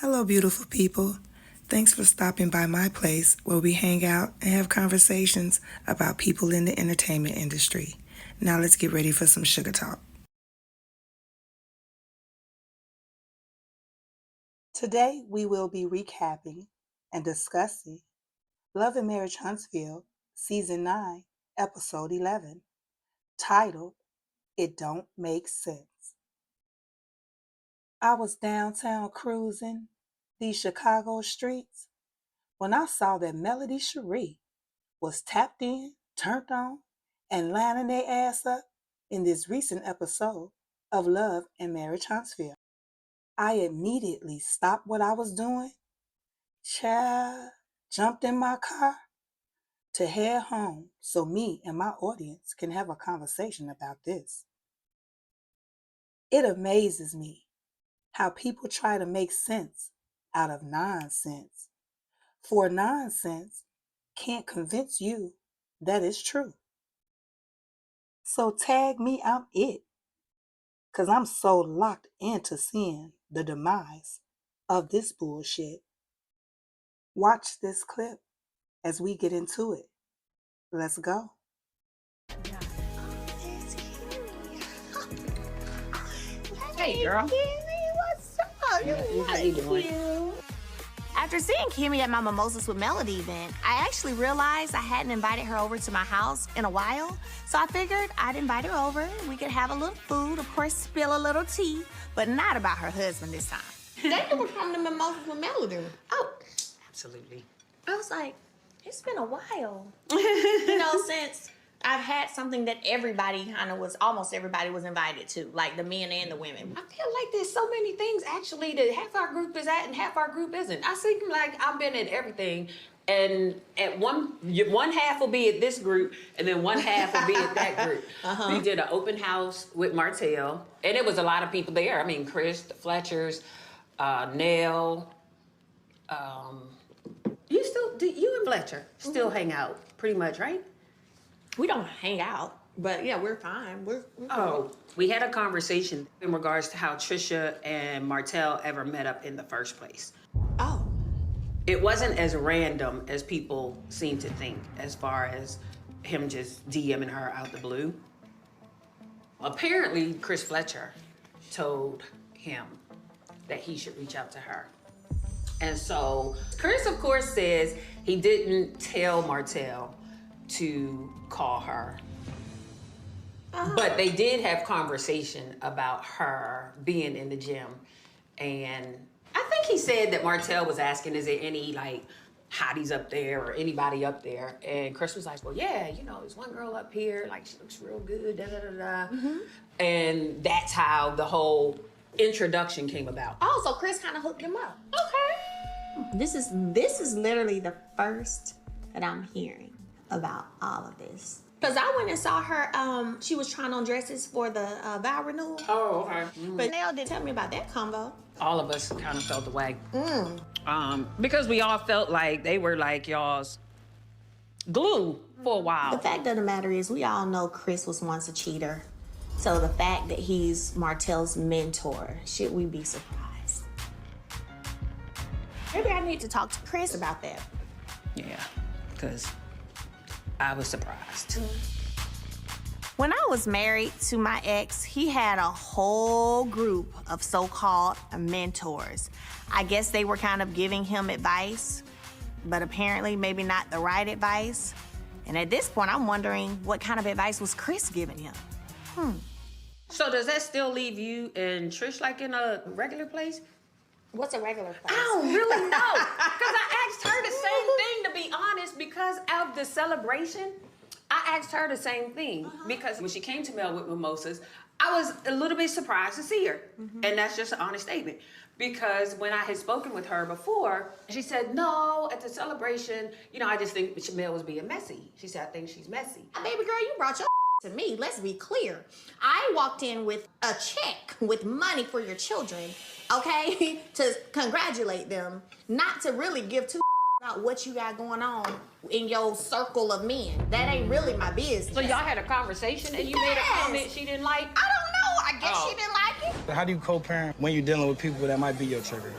Hello, beautiful people. Thanks for stopping by my place where we hang out and have conversations about people in the entertainment industry. Now let's get ready for some sugar talk. Today we will be recapping and discussing Love and Marriage Huntsville, Season 9, Episode 11, titled It Don't Make Sense. I was downtown cruising these Chicago streets when I saw that Melody Cherie was tapped in, turned on, and lining their ass up in this recent episode of Love and Marriage Huntsville. I immediately stopped what I was doing, jumped in my car to head home so me and my audience can have a conversation about this. It amazes me how people try to make sense out of nonsense. For nonsense can't convince you that it's true. So tag me, I'm it. Because I'm so locked into seeing the demise of this bullshit. Watch this clip as we get into it. Let's go. Hey, girl. What's up? How you doing? After seeing Kimmy at my Mimosas with Melody event, I actually realized I hadn't invited her over to my house in a while. So I figured I'd invite her over. We could have a little food, of course, spill a little tea, but not about her husband this time. Thank you for coming to Mimosas with Melody. Oh, Absolutely. I was like, it's been a while. Since I've had something that almost everybody was invited to, like the men and the women. I feel like there's so many things actually that half our group is at and half our group isn't. I seem like I've been at everything, and at one half will be at this group, and then one half will be at that group. We did an open house with Martell, and it was a lot of people there. I mean, Chris, the Fletchers, Nell. You and Fletcher still hang out pretty much, right? We don't hang out, but yeah, we're fine. We're We had a conversation in regards to how Trisha and Martell ever met up in the first place. Oh. It wasn't as random as people seem to think, as far as him just DMing her out the blue. Apparently, Chris Fletcher told him that he should reach out to her. And so Chris, of course, says he didn't tell Martell to call her. But they did have conversation about her being in the gym. And I think he said that Martell was asking, is there any hotties up there or anybody up there? And Chris was like, well, yeah, there's one girl up here, she looks real good, da-da-da-da. And that's how the whole introduction came about. Oh, so Chris kind of hooked him up. Okay. This is literally the first that I'm hearing about all of this. Because I went and saw her, she was trying on dresses for the vow renewal. Oh, okay. But Nell didn't tell me about that combo. All of us kind of felt the way. Because we all felt like they were like y'all's glue for a while. The fact of the matter is we all know Chris was once a cheater. So the fact that he's Martell's mentor, should we be surprised? Maybe I need to talk to Chris about that. Yeah, because I was surprised. When I was married to my ex, he had a whole group of so-called mentors. I guess they were kind of giving him advice, but apparently maybe not the right advice. And at this point, I'm wondering what kind of advice was Chris giving him? So does that still leave you and Trish in a regular place? What's a regular place? I don't really know. Because I asked her the same thing, to be honest, because of the celebration. I asked her the same thing. Because when she came to Mel with Mimosas, I was a little bit surprised to see her. And that's just an honest statement. Because when I had spoken with her before, she said, no, at the celebration, I just think Mel was being messy. She said, I think she's messy. Baby girl, you brought your to me. Let's be clear. I walked in with a check with money for your children, okay? To congratulate them, not to really give two about what you got going on in your circle of men. That ain't really my business. So y'all had a conversation and you made a comment she didn't like? I don't know. I guess she didn't like it. How do you co-parent when you're dealing with people that might be your trigger?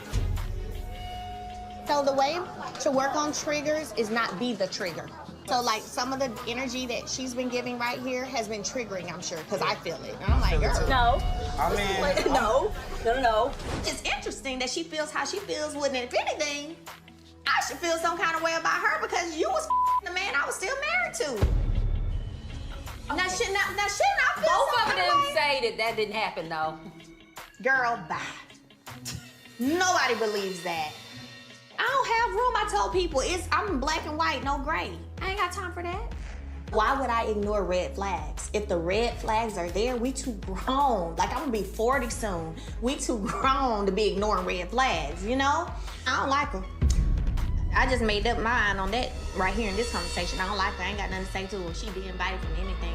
So the way to work on triggers is not be the trigger. So like some of the energy that she's been giving right here has been triggering, I'm sure, because I feel it. And I'm like, girl. No. No. It's interesting that she feels how she feels when, if anything, I should feel some kind of way about her because you was the man I was still married to. Okay. Now shouldn't I feel Both of them way? say that didn't happen though. Girl, bye. Nobody believes that. I don't have room. I told people I'm black and white, no gray. I ain't got time for that. Why would I ignore red flags? If the red flags are there, we too grown. Like, I'm gonna be 40 soon. We too grown to be ignoring red flags, you know? I don't like them. I just made up mine on that right here in this conversation. I don't like her. I ain't got nothing to say to her. She be invited from anything.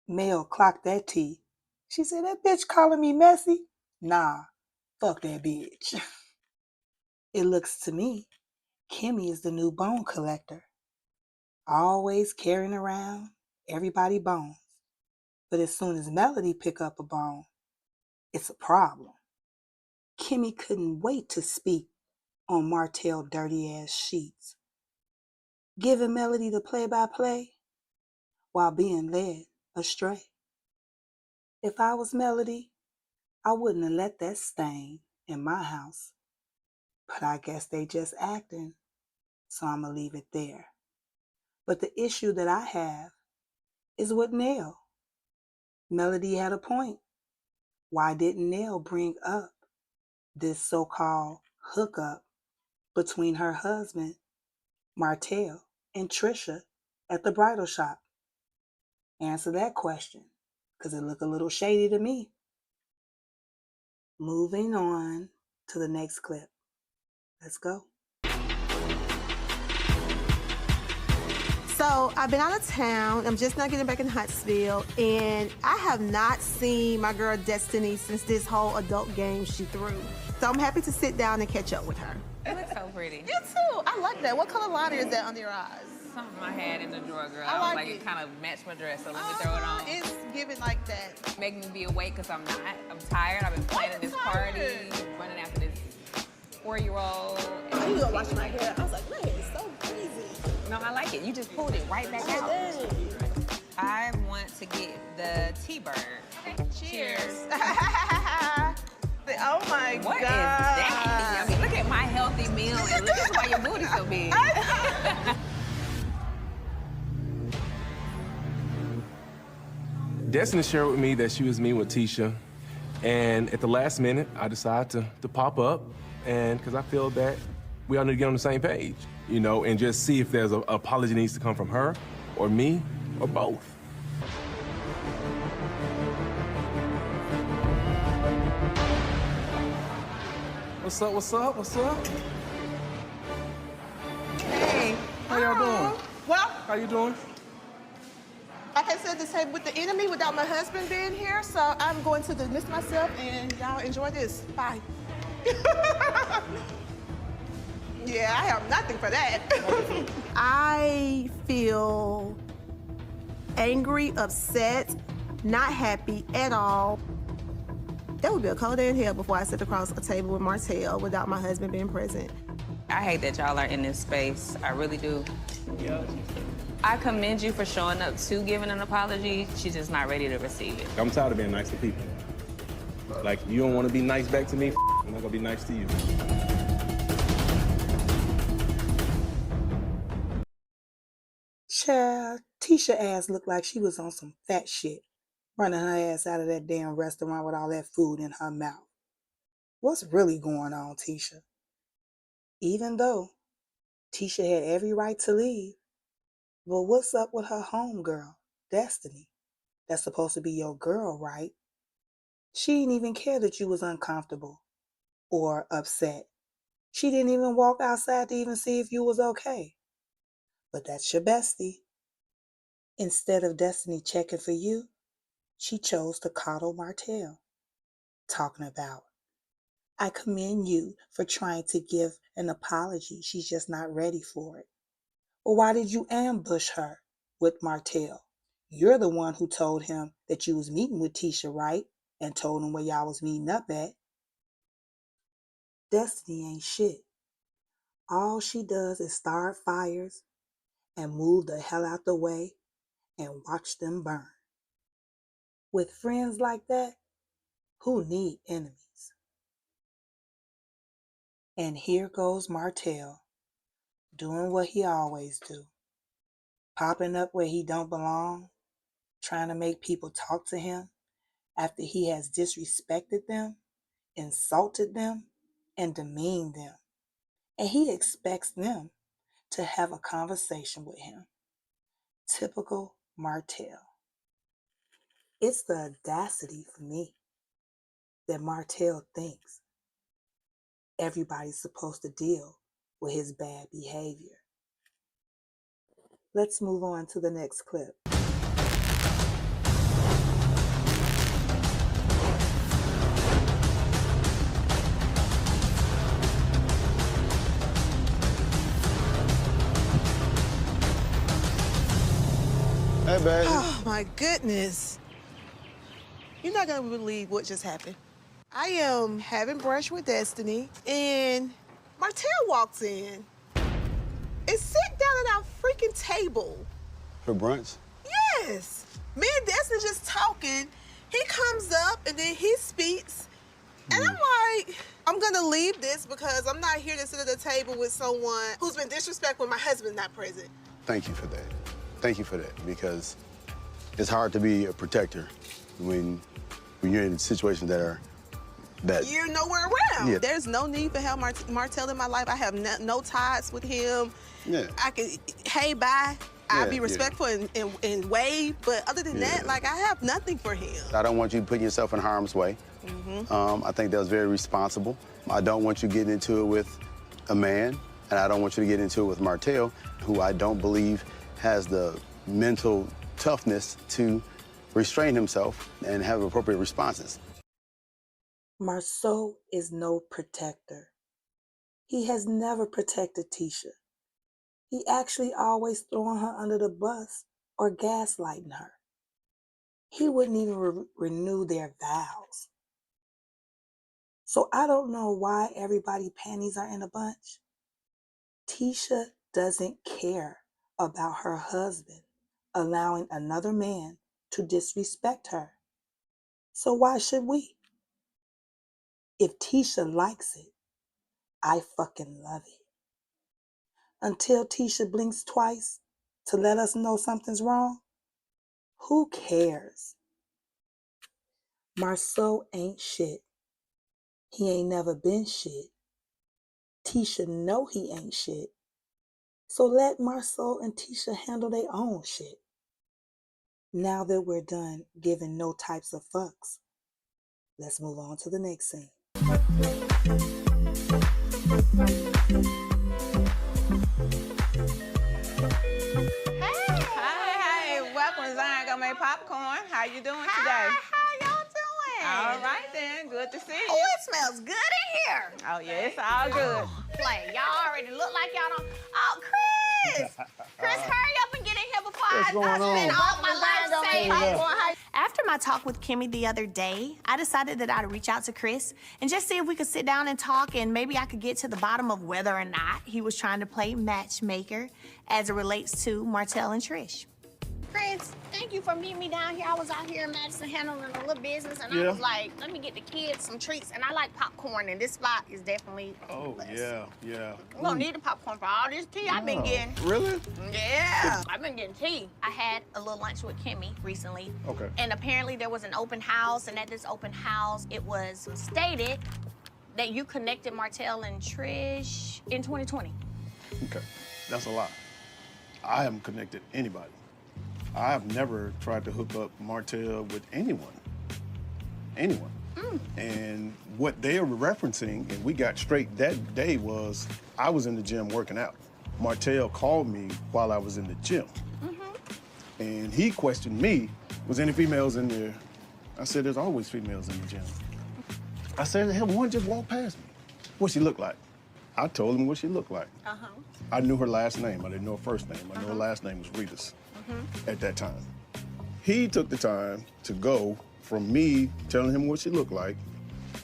Mel clocked that tea. She said, that bitch calling me messy? Nah, fuck that bitch. It looks to me, Kimmy is the new bone collector. Always carrying around everybody bones. But as soon as Melody pick up a bone, it's a problem. Kimmy couldn't wait to speak on Martell dirty ass sheets, giving Melody the play-by-play while being led astray. If I was Melody, I wouldn't have let that stain in my house. But I guess they just acting, so I'ma leave it there. But the issue that I have is with Nell. Melody had a point. Why didn't Nell bring up this so-called hookup between her husband, Martell, and Trisha at the bridal shop? Answer that question, because it looked a little shady to me. Moving on to the next clip. Let's go. So I've been out of town. I'm just not getting back in Huntsville, and I have not seen my girl Destiny since this whole adult game she threw. So I'm happy to sit down and catch up with her. You look so pretty. You too. I like that. What color liner is that under your eyes? Something I had in the drawer, girl. I was like it it. kind of matched my dress, so let me throw it on. It's giving like that. Make me be awake because I'm not. I'm tired. I've been planning this party, running after this 4-year-old. I need to go wash my hair. I was like, my hair is so crazy. No, I like it. You just pulled it right back out. I want to get the T-bird. Cheers. Oh my What God. is that? I mean, look at my healthy meal and look at why your booty's so big. Destiny shared with me that she was meeting with Tisha, and at the last minute, I decided to pop up, and because I feel that we all need to get on the same page, you know, and just see if there's an apology needs to come from her, or me, or both. What's up, what's up, what's up? Hey. How y'all doing? Well, How you doing? like I said, this had with the enemy without my husband being here, so I'm going to dismiss myself and y'all enjoy this. Bye. Yeah, I have nothing for that. I feel angry, upset, not happy at all. That would be a cold day in hell before I sit across a table with Martell without my husband being present. I hate that y'all are in this space. I really do. I commend you for showing up to giving an apology. She's just not ready to receive it. I'm tired of being nice to people. Like, you don't want to be nice back to me, I'm not gonna be nice to you. Child, Tisha ass looked like she was on some fat shit, running her ass out of that damn restaurant with all that food in her mouth. What's really going on, Tisha? Even though Tisha had every right to leave, but what's up with her homegirl, Destiny? That's supposed to be your girl, right? She didn't even care that you was uncomfortable or upset. She didn't even walk outside to even see if you was okay. But that's your bestie. Instead of Destiny checking for you, she chose to coddle Martell, talking about, I commend you for trying to give an apology. She's just not ready for it. Well, why did you ambush her with Martell? You're the one who told him that you was meeting with Tisha, right? And told him where y'all was meeting up at. Destiny ain't shit. All she does is start fires and move the hell out the way and watch them burn. With friends like that, who need enemies? And here goes Martell, doing what he always do, popping up where he don't belong, trying to make people talk to him after he has disrespected them, insulted them, and demeaned them. And he expects them to have a conversation with him. Typical Martell. It's the audacity for me that Martell thinks everybody's supposed to deal with his bad behavior. Let's move on to the next clip. Hey, baby. Oh, my goodness. You're not gonna believe what just happened. I am having brunch with Destiny, and Martell walks in and sit down at our freaking table. For brunch? Yes. Me and Destiny just talking. He comes up, and then he speaks. And I'm like, I'm gonna leave this because I'm not here to sit at the table with someone who's been disrespectful when my husband's not present. Thank you for that. Thank you for that, because it's hard to be a protector when you're in situations that You're nowhere around. Yeah. There's no need for have Martell in my life. I have no ties with him. Yeah. I can, hey, bye. I'll Yeah, be yeah. respectful and wave, but other than Yeah. that, like, I have nothing for him. I don't want you putting yourself in harm's way. I think that was very responsible. I don't want you getting into it with a man, and I don't want you to get into it with Martell, who I don't believe has the mental toughness to restrain himself and have appropriate responses. Marceau is no protector. He has never protected Tisha. He actually always throwing her under the bus or gaslighting her. He wouldn't even renew their vows. So I don't know why everybody's panties are in a bunch. Tisha doesn't care about her husband allowing another man to disrespect her. So why should we? If Tisha likes it, I fucking love it. Until Tisha blinks twice to let us know something's wrong, who cares? Marceau ain't shit. He ain't never been shit. Tisha know he ain't shit. So let Marceau and Tisha handle their own shit. Now that we're done giving no types of fucks, let's move on to the next scene. Hey, welcome to Zion Gourmet Popcorn. How you doing today? How y'all doing? All right then, good to see you. Oh, it smells good in here. Oh yeah, it's all good. Play. Y'all already look like y'all don't. Oh, Chris! Chris, hurry up and get in here before I spend all my life saying After my talk with Kimmy the other day, I decided that I'd reach out to Chris and just see if we could sit down and talk, and maybe I could get to the bottom of whether or not he was trying to play matchmaker as it relates to Martell and Trish. Chris, thank you for meeting me down here. I was out here in Madison handling a little business, and I was like, let me get the kids some treats. And I like popcorn, and this spot is definitely yeah. We're gonna need the popcorn for all this tea I've been getting. Really? Yeah, I've been getting tea. I had a little lunch with Kimmy recently. Okay. And apparently there was an open house, and at this open house, it was stated that you connected Martell and Trish in 2020. Okay. That's a lie. I haven't connected anybody. I have never tried to hook up Martell with anyone. Anyone. And what they were referencing, and we got straight that day, was I was in the gym working out. Martell called me while I was in the gym. And he questioned me, was any females in there? I said, there's always females in the gym. I said, hell, one just walked past me. What she looked like? I told him what she looked like. I knew her last name. I didn't know her first name. I knew her last name was Ritas at that time. He took the time to go from me telling him what she looked like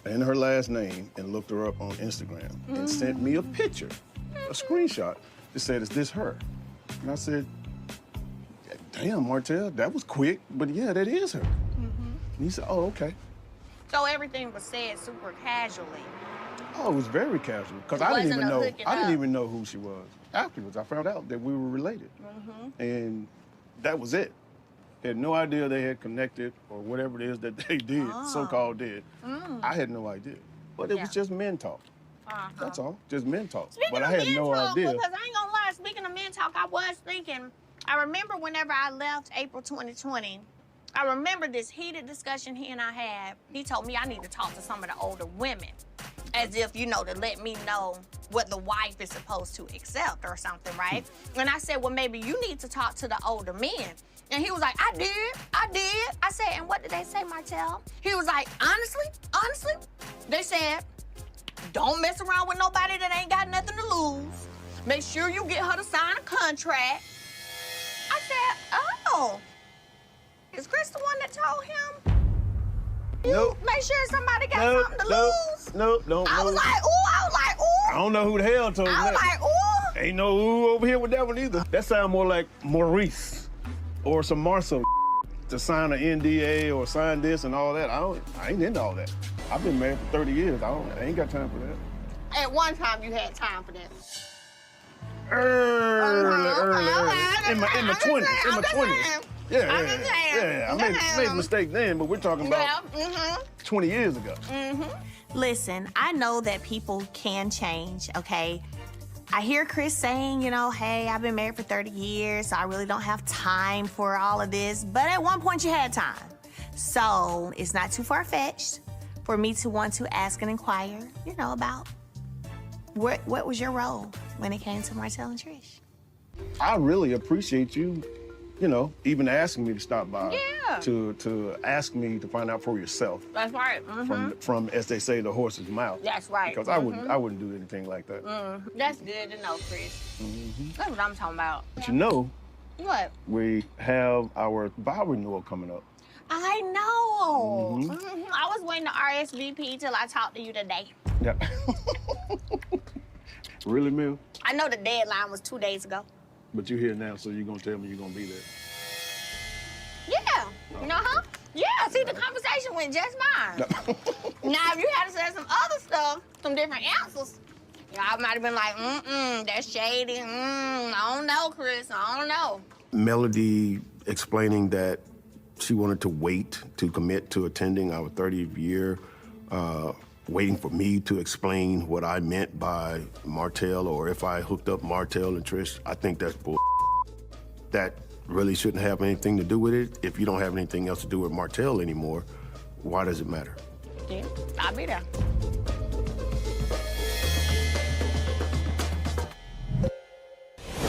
and her last name and looked her up on Instagram and sent me a picture, a screenshot that said, "Is this her?" And I said, "Damn, Martell, that was quick, but yeah, that is her." And he said, "Oh, okay." So everything was said super casually. Oh, it was very casual because I didn't even know who she was. Afterwards, I found out that we were related, and that was it. Had no idea they had connected or whatever it is that they did, so-called did. I had no idea, but it was just men talk. That's all, just men talk. Speaking but of I had men no talk, idea. Because I ain't gonna lie, speaking of men talk, I was thinking, I remember whenever I left April 2020, I remember this heated discussion he and I had. He told me I need to talk to some of the older women, as if, you know, to let me know what the wife is supposed to accept or something, right? And I said, well, maybe you need to talk to the older men. And he was like, I did. I said, and what did they say, Martell? He was like, honestly, they said, don't mess around with nobody that ain't got nothing to lose. Make sure you get her to sign a contract. I said, oh, is Chris the one that told him? Nope. Make sure somebody got something to lose. Nope. I was like, ooh. I don't know who the hell told him I was that. like, ooh. Ain't no ooh over here with that one either. That sound more like Maurice or some Marceau to sign an NDA or sign this and all that. I ain't into all that. I've been married for 30 years. I ain't got time for that. At one time, you had time for that. Early. In my 20s. Yeah. I made a mistake then, but we're talking about 20 years ago. Listen, I know that people can change, okay? I hear Chris saying, you know, hey, I've been married for 30 years, so I really don't have time for all of this. But at one point, you had time. So it's not too far-fetched for me to want to ask and inquire, you know, about what was your role when it came to Martell and Trish? I really appreciate you, you know, even asking me to stop by. Yeah. To ask me to find out for yourself. That's right. From, as they say, the horse's mouth. That's right. Because I wouldn't do anything like that. That's good to know, Chris. That's what I'm talking about. But you know, What? we have our vow renewal coming up. I know. I was waiting to RSVP till I talked to you today. Yeah. Really, Mill? I know the deadline was 2 days ago. But you're here now, so you're gonna tell me you're gonna be there. Yeah. Yeah, see, the conversation went just fine. Now, if you had to say some other stuff, some different answers, I might have been like, that's shady. I don't know, Chris, I don't know. Melody explaining that she wanted to wait to commit to attending our 30th year, waiting for me to explain what I meant by Martell or if I hooked up Martell and Trish. I think that's bull. That really shouldn't have anything to do with it. If you don't have anything else to do with Martell anymore, why does it matter? Yeah, I'll be there.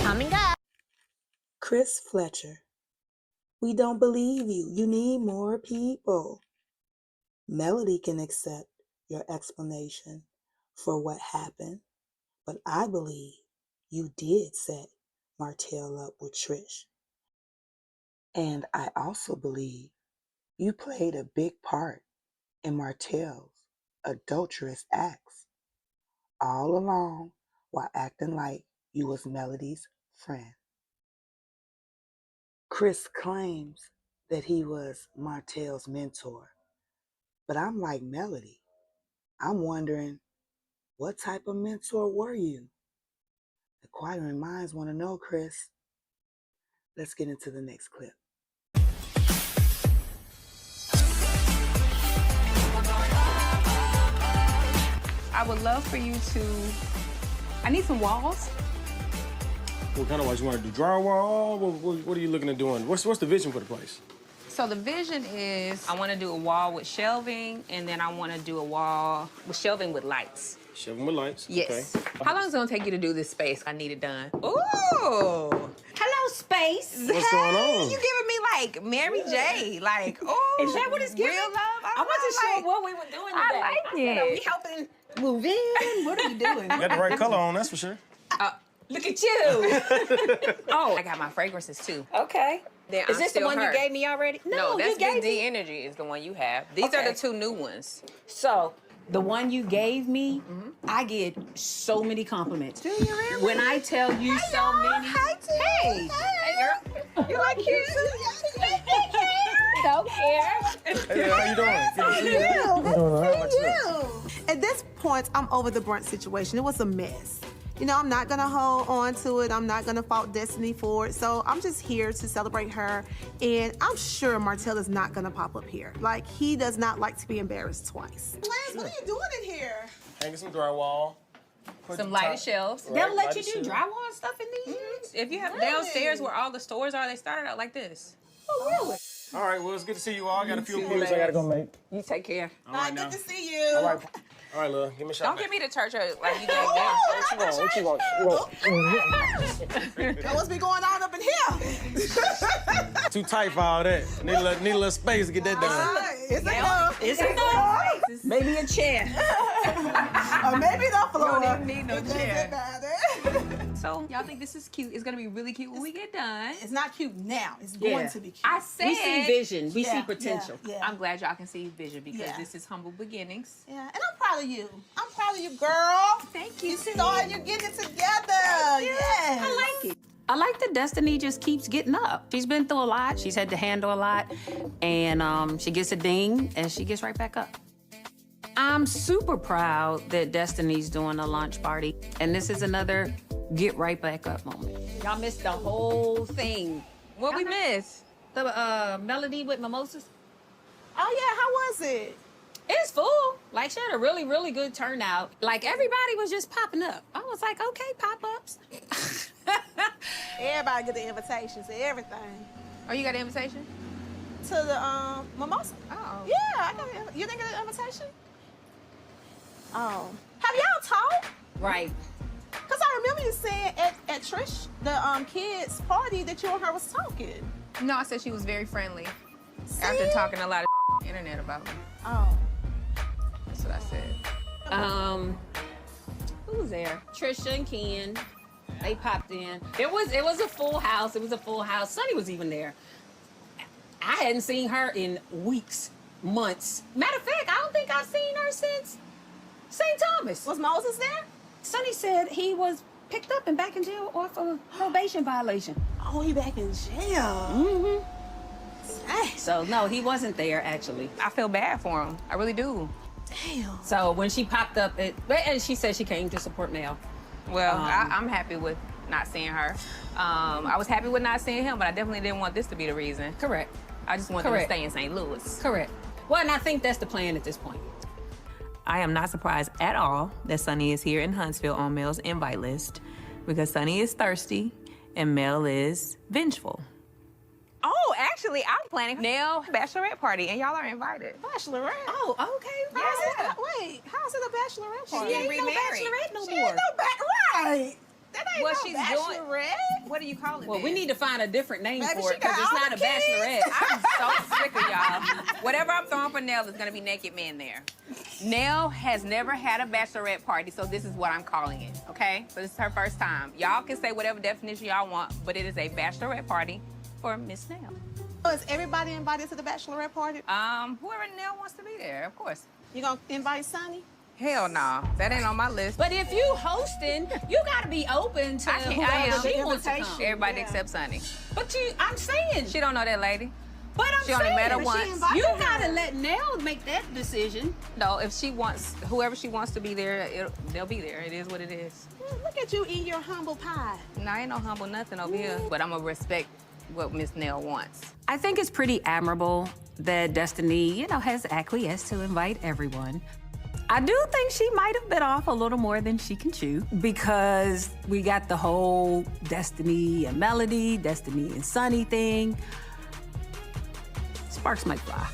Coming up. Chris Fletcher, we don't believe you. You need more people. Melody can accept your explanation for what happened, but I believe you did set Martell up with Trish. And I also believe you played a big part in Martell's adulterous acts all along while acting like you was Melody's friend. Chris claims that he was Martell's mentor, but I'm like Melody. I'm wondering, what type of mentor were you? Inquiring minds want to know, Chris. Let's get into the next clip. I would love for you to, I need some walls. What kind of walls? You want to do drywall? What are you looking at doing? What's the vision for the place? So the vision is I want to do a wall with shelving, and then I want to do a wall with shelving with lights. Shelving with lights? Yes. Okay. How long is it going to take you to do this space? I need it done. Ooh. Hello, space. What's going on? You giving me like Mary J. Like, oh, Is that what it's giving? Real love? I wasn't sure what we were doing today. I like it. Are we helping move in? What are we doing? You got the right color on, that's for sure. Look at you. Oh, I got my fragrances too. Okay. Then Is this the one you gave me already? No, that's you gave Big D me. Energy is the one you have. These are the two new ones. So, The one you gave me, I get so many compliments. Do you really? When I tell you so many. Hey, Girl. you like cute? Don't care. Hey, how you doing? Good to see you. Good to see you. At this point, I'm over the brunch situation. It was a mess. You know, I'm not gonna hold on to it. I'm not gonna fault Destiny for it. So I'm just here to celebrate her. And I'm sure Martell is not gonna pop up here. Like, he does not like to be embarrassed twice. Lance, what are you doing in here? Hanging some drywall. Some lighted shelves. Right, They'll let you lighted do shelf. drywall and stuff in these? If you have Really? downstairs where all the stores are, they started out like this. Oh, really? All right, well, it's good to see you all. I got a few appointments I gotta go make. You take care. All right, Good now. to see you. All right, love. Give me a shot. Don't give me the church hurt like you gave them. What you want? What's been going on up in here? Too tight for all that. Need a little space to get that done. It's enough. It's enough. Maybe a chair. Or maybe the floor. Don't even need no It doesn't chair. matter. So y'all think this is cute? It's gonna be really cute when we get done. It's not cute now. It's Yeah. going to be cute. I said We see vision. We see Yeah, potential. Yeah. I'm glad y'all can see vision because Yeah. this is humble beginnings. Yeah, and I'm proud of you. I'm proud of you, girl. Thank you. You started, you're getting it together. Yes. I like it. I like that Destiny just keeps getting up. She's been through a lot. She's had to handle a lot. And she gets a ding and she gets right back up. I'm super proud that Destiny's doing a launch party. And this is another get right back up moment. Y'all missed the whole thing. What we missed? The melody with mimosas. Oh, yeah, how was it? It's full. Like, she had a really, really good turnout. Like, everybody was just popping up. I was like, okay, pop-ups. Everybody get the invitations to everything. Oh, you got an invitation? To the mimosa. Oh. Yeah, I got it. You didn't get an invitation? Oh. Have y'all talked? Right. Because I remember you saying at Trish, the kids' party, that you and her was talking. No, I said she was very friendly. After See? talking a lot of internet about me. Oh. That's what I said. Who was there? Trisha and Ken. They popped in. It was a full house. It was a full house. Sunny was even there. I hadn't seen her in weeks, months. Matter of fact, I don't think I've seen her since St. Thomas. Was Moses there? Sunny said he was picked up and back in jail off a probation violation. Oh, he back in jail. Mm-hmm. So no, he wasn't there actually. I feel bad for him. I really do. Damn. So when she popped up, and she said she came to support Mel. Well, I'm happy with not seeing her. I was happy with not seeing him, but I definitely didn't want this to be the reason. Correct. I just want them to stay in St. Louis. Correct. Well, and I think that's the plan at this point. I am not surprised at all that Sunny is here in Huntsville on Mel's invite list because Sunny is thirsty and Mel is vengeful. Oh, actually, I'm planning Nell bachelorette party, and y'all are invited. Bachelorette? Oh, okay. Yeah. Wait, how's it a bachelorette She party? ain't Ain't no remarried. bachelorette no She more. ain't no right. That ain't Well, no she's bachelorette. What do you call it? Well, then? we need to find a different name Maybe for she it because got it's all not the a kids. bachelorette. I'm so sick of y'all. Whatever I'm throwing for Nell is gonna be naked men there. Nell has never had a bachelorette party, so this is what I'm calling it, okay? So this is her first time. Y'all can say whatever definition y'all want, but it is a bachelorette party for Miss Nell. So is everybody invited to the bachelorette party? Whoever Nell wants to be there, of course. You gonna invite Sunny? Hell no, that ain't on my list. But if you hosting, you got to be open to I whoever am. she wants to come. Everybody except Sunny. But I'm saying, She don't know that lady. but I'm She only saying, met her but once. she invited you her. got to let Nell make that decision. No, if she wants, whoever she wants to be there, they'll be there. It is what it is. Look at you eat your humble pie. No, I ain't no humble nothing over here. But I'm gonna respect what Miss Nell wants. I think it's pretty admirable that Destiny, has acquiesced to invite everyone. I do think she might have bit off a little more than she can chew because we got the whole Destiny and Melody, Destiny and Sunny thing. Sparks might fly.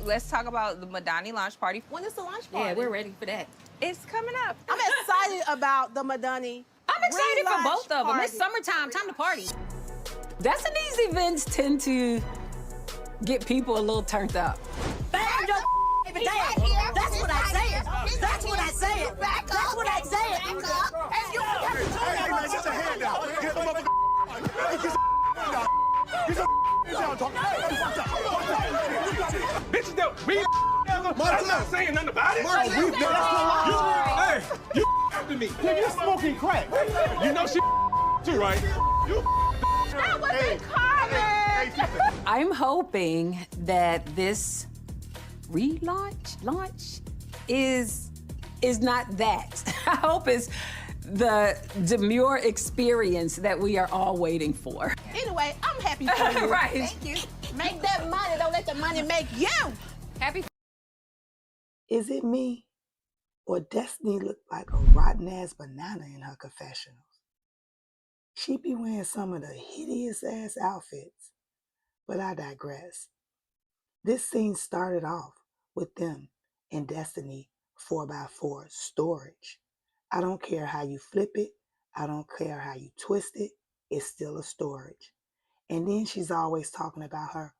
Let's talk about the Madani launch party. When is the lunch party? Yeah, we're ready for that. It's coming up. I'm excited about the Madani. I'm excited for relaunch both of them. It's party. summertime, time to party. Destiny's events tend to get people a little turned up. Bam your baby dad. That's what I said. That's what I said. That's what I said. Hey, man, get your hand down. Get the motherfucker. Hey, get your down. Get your down. Talk. Bitches don't. Me, I'm not saying nothing about it. Hey, you after me. Nigga, you smoking crack. You know she too, right? That wasn't Carmen. I'm hoping that this launch is not that. I hope it's the demure experience that we are all waiting for. Anyway, I'm happy for you. Right. Thank you. Make that money. Don't let the money make you. Happy. Is it me? Or Destiny looked like a rotten-ass banana in her confessionals? She be wearing some of the hideous-ass outfits. But I digress. This scene started off with them and Destiny 4x4 storage. I don't care how you flip it. I don't care how you twist it. It's still a storage. And then she's always talking about her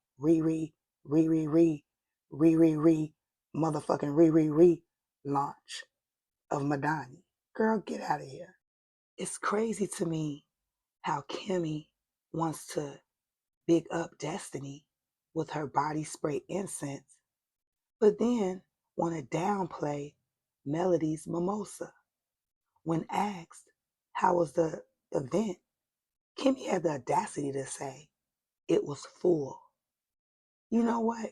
motherfucking launch of Madani. Girl, get out of here. It's crazy to me how Kimmy wants to big up Destiny with her body spray incense, but then want to downplay Melody's mimosa. When asked how was the event, Kimmy had the audacity to say it was full. You know what?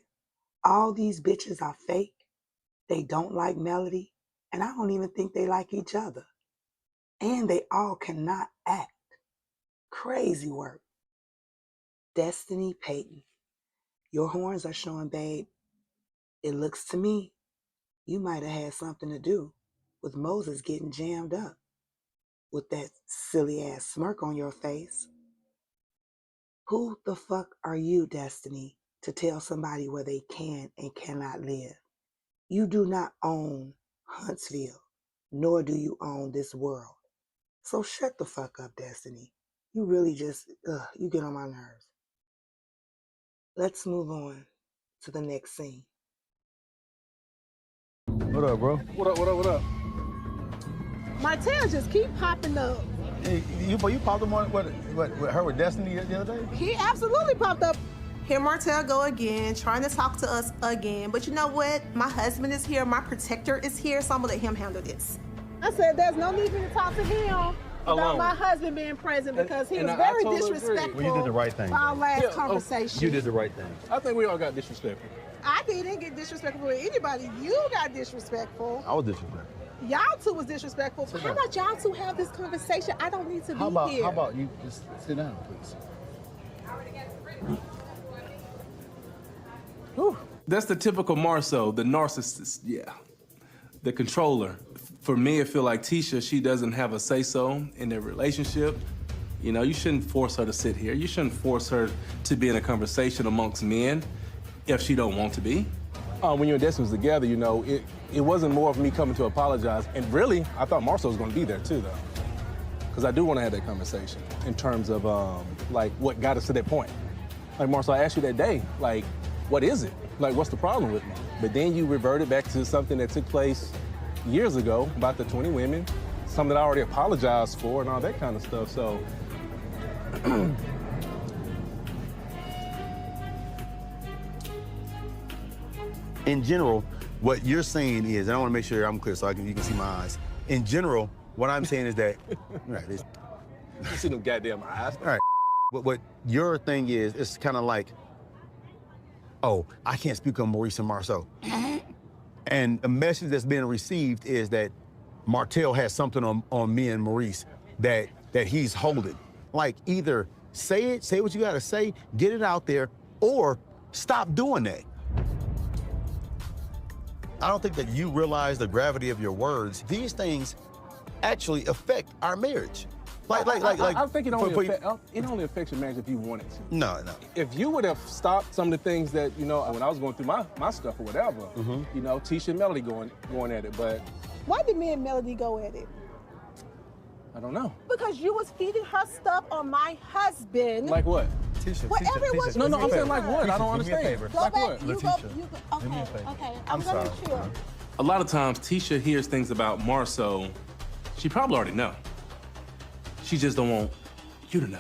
All these bitches are fake. They don't like Melody, and I don't even think they like each other. And they all cannot act. Crazy work. Destiny Payton, your horns are showing, babe. It looks to me you might have had something to do with Moses getting jammed up with that silly ass smirk on your face. Who the fuck are you, Destiny, to tell somebody where they can and cannot live? You do not own Huntsville, nor do you own this world. So shut the fuck up, Destiny. You really just, you get on my nerves. Let's move on to the next scene. What up, bro? What up? Martell just keep popping up. Hey, you popped him on with her with Destiny the other day? He absolutely popped up. Here Martell go again, trying to talk to us again. But you know what? My husband is here, my protector is here, so I'm gonna let him handle this. I said there's no need for me to talk to him about my husband being present because he was very disrespectful. Well, you did the right thing. Our last conversation. You did the right thing. I think we all got disrespectful. I didn't get disrespectful with anybody. You got disrespectful. I was disrespectful. Y'all two was disrespectful. How about y'all two have this conversation? I don't need to be here. How about you just sit down, please? Whew. That's the typical Marceau, the narcissist, yeah. The controller. For me, I feel like Tisha, she doesn't have a say-so in their relationship. You know, you shouldn't force her to sit here. You shouldn't force her to be in a conversation amongst men if she don't want to be. When you and Destiny was together, you know, it wasn't more of me coming to apologize. And really, I thought Marceau was going to be there too, though. Because I do want to have that conversation in terms of, like, what got us to that point. Like, Marceau, I asked you that day, like, what is it? Like, what's the problem with me? But then you reverted back to something that took place years ago about the 20 women, something that I already apologized for and all that kind of stuff, so. In general, what you're saying is, and I want to make sure I'm clear so you can see my eyes. In general, what I'm saying is that, right, You see them goddamn eyes. All right, what your thing is, it's kind of like, oh, I can't speak on Maurice and Marceau. And the message that's being received is that Martell has something on me and Maurice that he's holding. Like, either say what you gotta say, get it out there, or stop doing that. I don't think that you realize the gravity of your words. These things actually affect our marriage. I think it only affects your marriage if you want it to. No. If you would have stopped some of the things that, you know, when I was going through my stuff or whatever, you know, Tisha and Melody going at it, but. Why did me and Melody go at it? I don't know. Because you was feeding her stuff on my husband. Like what? Tisha. Whatever it was. No, I'm saying like what? I don't understand. Go like back. what? Okay. I'm gonna chill. A lot of times, Tisha hears things about Marceau she probably already know. She just don't want you to know.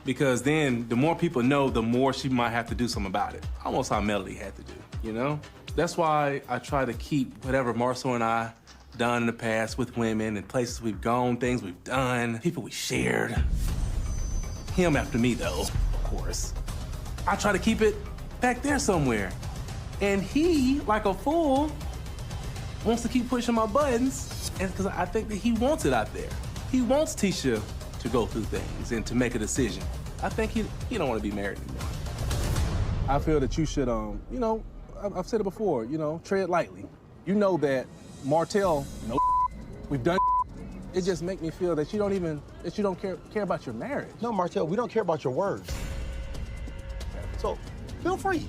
Because then the more people know, the more she might have to do something about it. Almost how Melody had to do, you know? That's why I try to keep whatever Marcel and I done in the past with women and places we've gone, things we've done, people we shared. Him after me, though, of course. I try to keep it back there somewhere. And he, like a fool, wants to keep pushing my buttons, and because I think that he wants it out there. He wants Tisha to go through things and to make a decision. I think he don't want to be married anymore. I feel that you should, you know, I've said it before, you know, tread lightly. You know that Martell, no, we've done. It just makes me feel that you don't care about your marriage. No, Martell, we don't care about your words. So, feel free.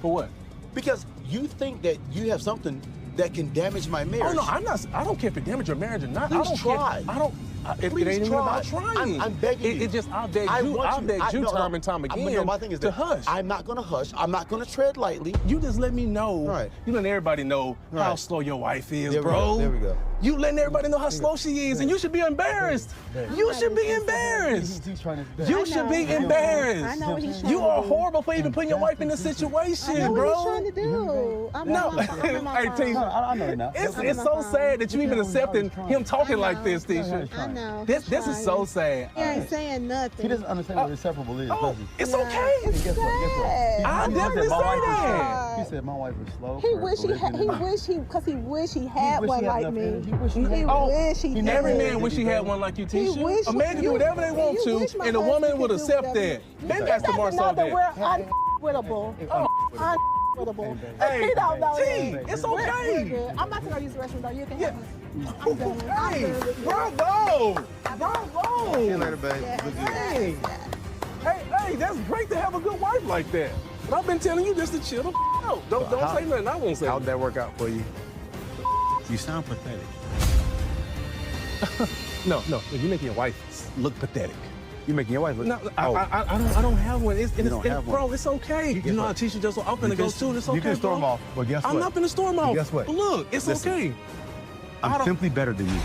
For what? Because you think that you have something that can damage my marriage. Oh, no, I don't care if it damages your marriage or not. Please I don't try. Care. It ain't even about trying. I'm begging you. I'll beg you time and time again no, my thing is to hush. I'm not gonna hush. I'm not gonna tread lightly. You just let me know. Right. You letting everybody know how slow your wife is, bro. There we go. You letting everybody know how slow she is, and you should be embarrassed. You should be embarrassed. He's trying his best. You should be embarrassed. I know what he's trying You to are do. horrible for even putting your wife in this situation, I know bro. what he's trying to do. I'm No, on my phone. I'm on my hey, phone. Tisha, I know it now. it's so sad that you even accepting him talking like this, Tisha. I know. This is so sad. He ain't saying nothing. He doesn't understand what inseparable is, does he? It's okay. Guess what? I definitely say that. He said my wife is slow. He wish he had wish one he had like enough me. energy. He wish he He had- wish he had. Every man wish he had one like you, Tisha. A man can do whatever they want to, and a woman would accept that. Maybe that's the Marcel Another that. word, unquittable. Unquittable. Hey, He don't know T, that. it's We're okay. good. I'm about to go use the restroom though. You can have one. I'm done. Hey, I'm good. bravo! Bravo! See you later, babe. Hey, hey, that's great to have a good wife like that. But I've been telling you just to chill the out. Don't say nothing I won't say. How'd that work out for you? You sound pathetic. No, you're making your wife look pathetic. You're making your wife look. No, I don't have one. Don't have one. Bro, it's okay. You know how Tisha just I'm finna go too. It's okay. You can storm bro. off, but guess what? I'm not finna storm off. Guess what? But look, it's Listen, okay. I'm simply better than you.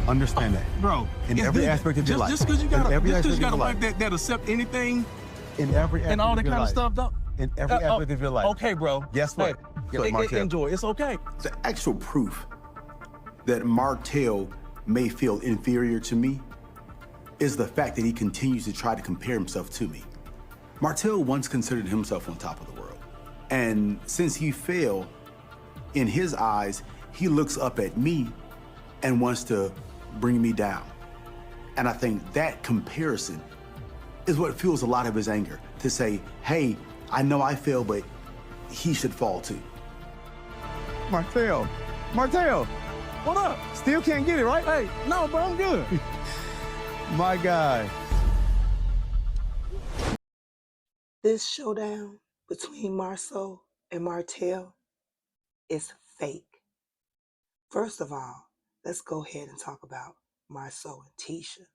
Understand that, Bro. In every aspect of your life. Just because you In got every aspect of a your wife life. that accept anything In every aspect and all that of your kind of life. stuff, though. In every aspect of your life. Okay, bro. Guess what? Guess what, Martell? Enjoy. It's okay. The actual proof that Martell may feel inferior to me is the fact that he continues to try to compare himself to me. Martell once considered himself on top of the world. And since he failed, in his eyes, he looks up at me and wants to bring me down. And I think that comparison is what fuels a lot of his anger, to say, hey, I know I failed, but he should fall too. Martell. What up? Still can't get it, right? Hey, no, bro, I'm good. My guy. This showdown between Marceau and Martell is fake. First of all, let's go ahead and talk about Marceau and Tisha.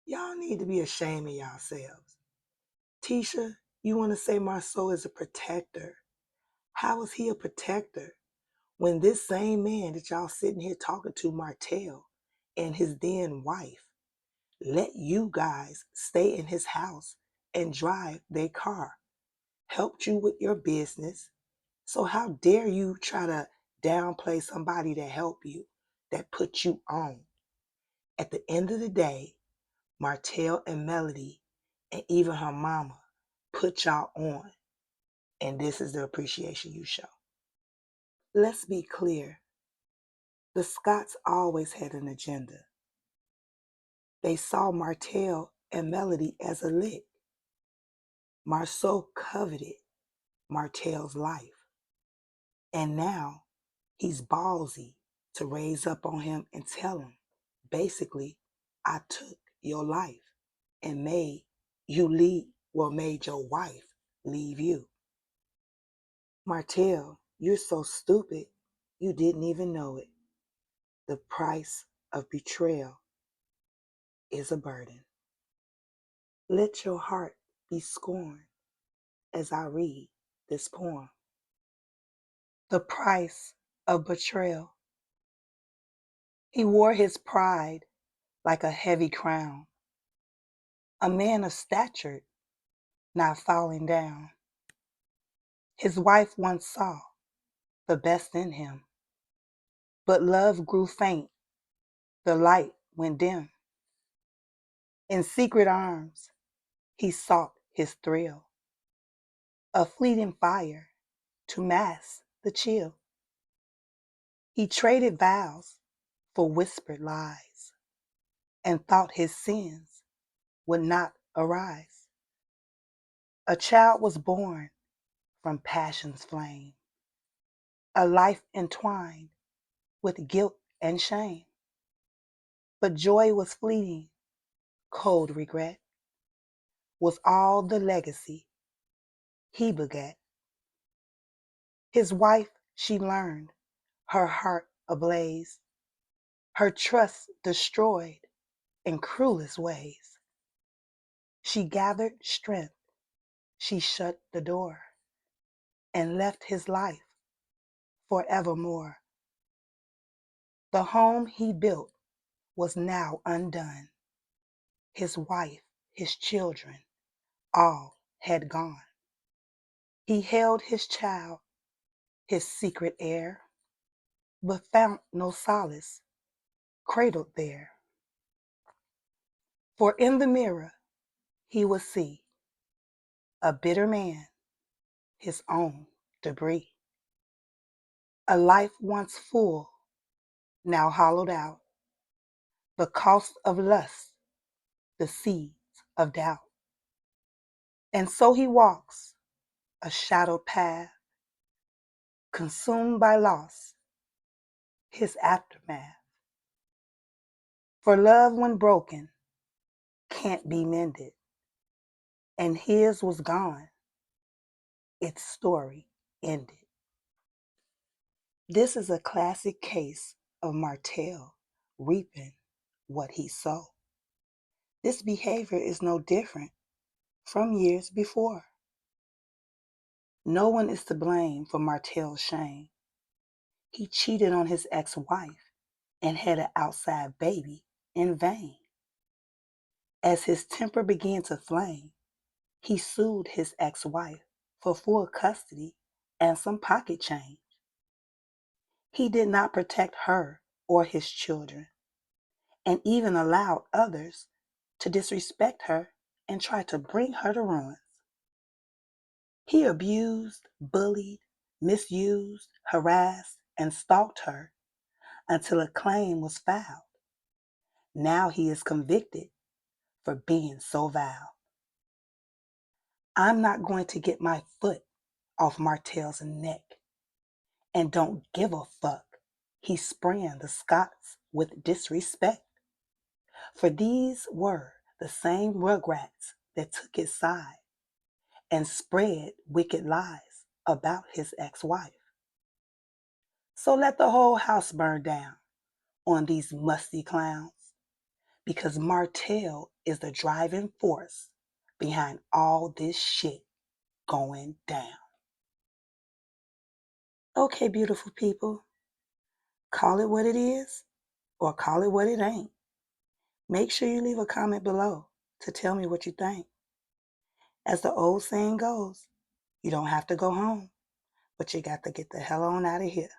Y'all need to be ashamed of yourselves. Tisha, you want to say Marceau is a protector. How is he a protector when this same man that y'all sitting here talking to, Martell, and his then wife, let you guys stay in his house and drive their car, helped you with your business? So how dare you try to downplay somebody that helped you, that put you on? At the end of the day, Martell and Melody and even her mama put y'all on, and this is the appreciation you show. Let's be clear. The Scotts always had an agenda. They saw Martell and Melody as a lick. Marceau coveted Martell's life. And now he's ballsy to raise up on him and tell him, basically, I took your life and made you leave, made your wife leave you. Martell, you're so stupid, you didn't even know it. The price of betrayal is a burden. Let your heart be scorned as I read this poem. The price of betrayal. He wore his pride like a heavy crown, a man of stature, not falling down. His wife once saw the best in him, but love grew faint, the light went dim. In secret arms, he sought his thrill, a fleeting fire to mask the chill. He traded vows for whispered lies and thought his sins would not arise. A child was born from passion's flame, a life entwined with guilt and shame. But joy was fleeting, cold regret was all the legacy he begat. His wife, she learned, her heart ablaze, her trust destroyed in cruelest ways. She gathered strength, she shut the door, and left his life forevermore. The home he built was now undone. His wife, his children, all had gone. He held his child, his secret heir, but found no solace cradled there. For in the mirror he would see a bitter man, his own debris. A life once full, now hollowed out. The cost of lust, the seeds of doubt. And so he walks a shadowed path, consumed by loss, his aftermath. For love, when broken, can't be mended, and his was gone, its story ended. This is a classic case of Martell reaping what he sowed. This behavior is no different from years before. No one is to blame for Martell's shame. He cheated on his ex-wife and had an outside baby in vain. As his temper began to flame, he sued his ex-wife for full custody and some pocket change. He did not protect her or his children, and even allowed others to disrespect her and try to bring her to ruins. He abused, bullied, misused, harassed, and stalked her until a claim was filed. Now he is convicted for being so vile. I'm not going to get my foot off Martell's neck, and don't give a fuck. He's spraying the Scots with disrespect. For these were the same rugrats that took his side and spread wicked lies about his ex-wife. So let the whole house burn down on these musty clowns, because Martell is the driving force behind all this shit going down. Okay, beautiful people, call it what it is or call it what it ain't. Make sure you leave a comment below to tell me what you think. As the old saying goes, you don't have to go home, but you got to get the hell on out of here.